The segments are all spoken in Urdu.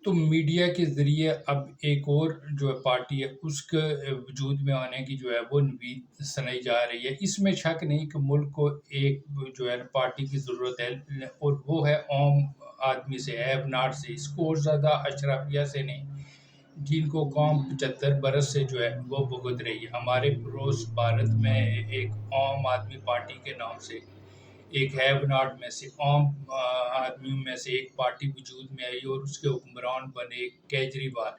تو میڈیا کے ذریعے اب ایک اور جو ہے پارٹی ہے اس کے وجود میں آنے کی جو ہے وہ نوید سنائی جا رہی ہے۔ اس میں شک نہیں کہ ملک کو ایک جو ہے پارٹی کی ضرورت ہے، اور وہ ہے عام آدمی سے، ایب ناٹ سے، اس کو اور زیادہ اشرافیہ سے نہیں، جن کو قوم 75 برس سے جو ہے وہ بھگت رہی ہے۔ ہمارے پڑوس بھارت میں ایک عام آدمی پارٹی کے نام سے، ایک ہیو ناٹ میں سے، عام آدمیوں میں سے ایک پارٹی وجود میں آئی اور اس کے حکمران بنے کیجریوال،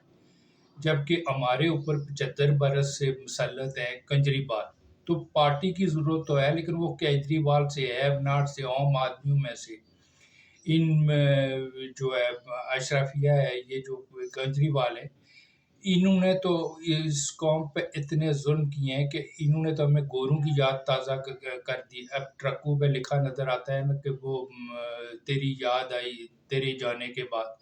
جبکہ ہمارے اوپر 75 برس سے مسلط ہے کنجریوال۔ تو پارٹی کی ضرورت تو ہے، لیکن وہ کیجریوال سے، ہیو ناٹ سے، عام آدمیوں میں سے، ان جو ہے اشرافیہ ہے، یہ جو کیجریوال ہے، انہوں نے تو اس قوم پہ اتنے ظلم کیے ہیں کہ انہوں نے تو ہمیں گوروں کی یاد تازہ کر دی۔ اب ٹرکوں پہ لکھا نظر آتا ہے نا کہ وہ تیری یاد آئی تیرے جانے کے بعد۔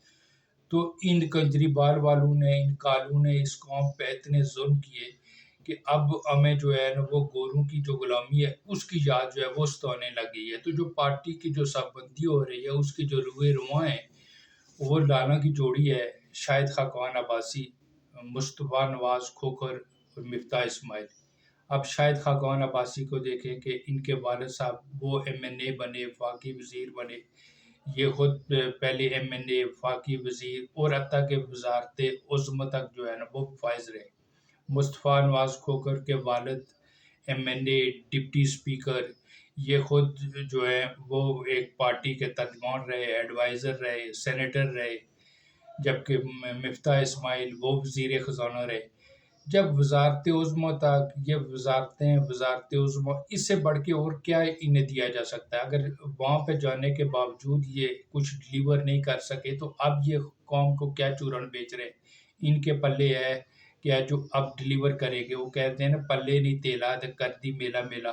تو ان کیجریوال والوں نے، ان کالوں نے اس قوم پہ اتنے ظلم کیے کہ اب ہمیں جو ہے نا وہ گوروں کی جو غلامی ہے اس کی یاد جو ہے وہ ستانے لگ گئی ہے۔ تو جو پارٹی کی جو سب بندی ہو رہی ہے، اس کی جو روئے رواں ہیں، وہ لانا کی جوڑی ہے، شاہد خاقان عباسی، مصطفیٰ نواز کھوکھر اور مفتاح اسماعیل۔ اب شاہد خاقان عباسی کو دیکھیں کہ ان کے والد صاحب وہ MNA بنے، وفاقی وزیر بنے، یہ خود پہلے MNA، وفاقی وزیر اور حتیٰ کہ وزارت عظمیٰ تک جو ہے نا وہ فائز رہے۔ مصطفیٰ نواز کھوکھر کے والد MNA، ڈپٹی اسپیکر، یہ خود جو ہے وہ ایک پارٹی کے ترجمان رہے، ایڈوائزر رہے، سینیٹر رہے، جبکہ مفتاح اسماعیل وہ وزیر خزانہ رہے۔ جب وزارت عظمیٰ تک، یہ وزارت عظمیٰ، اس سے بڑھ کے اور کیا انہیں دیا جا سکتا ہے؟ اگر وہاں پہ جانے کے باوجود یہ کچھ ڈیلیور نہیں کر سکے تو اب یہ قوم کو کیا چورن بیچ رہے؟ ان کے پلے ہے کیا جو اب ڈیلیور کرے گے؟ وہ کہتے ہیں نا پلے نہیں تیلا تو کر دی میلا میلا۔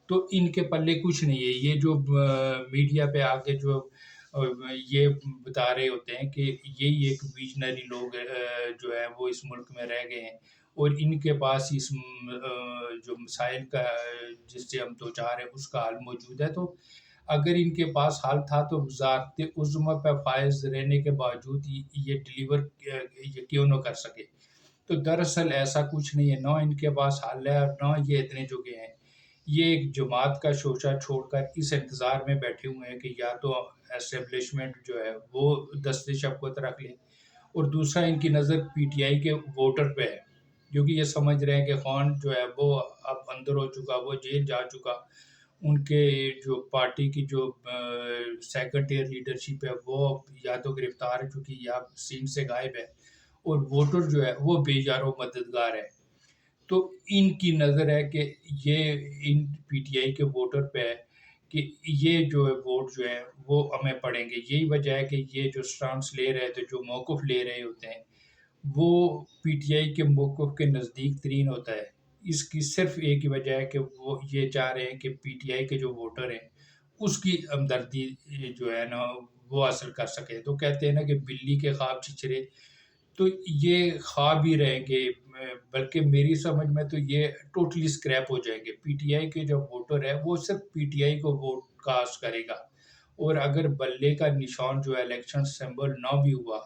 تو ان کے پلے کچھ نہیں ہے۔ یہ جو میڈیا پہ آگے جو یہ بتا رہے ہوتے ہیں کہ یہی ایک ویژنری لوگ جو ہے وہ اس ملک میں رہ گئے ہیں، اور ان کے پاس اس جو مسائل کا جس سے ہم دوچار ہیں اس کا حل موجود ہے۔ تو اگر ان کے پاس حل تھا تو وزارت عظمیٰ پہ فائز رہنے کے باوجود یہ ڈیلیور یہ کیوں نہ کر سکے؟ تو دراصل ایسا کچھ نہیں ہے، نہ ان کے پاس حل ہے اور نہ یہ اتنے جگے ہیں۔ یہ ایک جماعت کا شوشہ چھوڑ کر اس انتظار میں بیٹھے ہوئے ہیں کہ یا تو اسٹیبلشمنٹ جو ہے وہ دست شفقت رکھ لے، اور دوسرا ان کی نظر PTI کے ووٹر پہ ہے، کیونکہ یہ سمجھ رہے ہیں کہ خان جو ہے وہ اب اندر ہو چکا، وہ جیل جا چکا، ان کے جو پارٹی کی جو سیکنڈ ٹیئر لیڈرشپ ہے وہ یا تو گرفتار ہو چکی یا سین سے غائب ہے، اور ووٹر جو ہے وہ بے یار و مددگار ہے۔ تو ان کی نظر ہے کہ یہ ان PTI کے ووٹر پہ ہے کہ یہ جو ہے ووٹ جو ہے وہ ہمیں پڑیں گے۔ یہی وجہ ہے کہ یہ جو سٹانس لے رہے تھے، جو موقف لے رہے ہوتے ہیں، وہ PTI کے موقف کے نزدیک ترین ہوتا ہے۔ اس کی صرف ایک ہی وجہ ہے کہ وہ یہ چاہ رہے ہیں کہ PTI کے جو ووٹر ہیں اس کی ہمدردی جو ہے نا وہ حاصل کر سکے۔ تو کہتے ہیں نا کہ بلی کے خواب چھچرے، تو یہ خواب ہی رہیں گے، بلکہ میری سمجھ میں تو یہ ٹوٹلی سکریپ ہو جائیں گے۔ PTI کے جو ووٹر ہے وہ صرف PTI کو ووٹ کاسٹ کرے گا، اور اگر بلے کا نشان جو ہے الیکشن سمبل نہ بھی ہوا،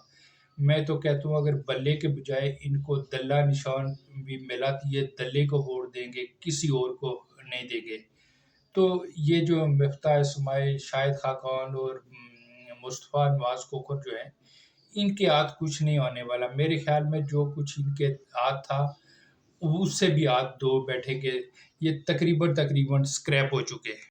میں تو کہتا ہوں اگر بلے کے بجائے ان کو دلہ نشان بھی ملا تو یہ دلے کو ووٹ دیں گے، کسی اور کو نہیں دیں گے۔ تو یہ جو مفتاح اسماعیل، شاہد خاقان اور مصطفیٰ نواز کھوکھر جو ہیں، ان کے ہاتھ کچھ نہیں ہونے والا۔ میرے خیال میں جو کچھ ان کے ہاتھ تھا اس سے بھی ہاتھ دو بیٹھے کہ یہ تقریباً سکریپ ہو چکے ہیں۔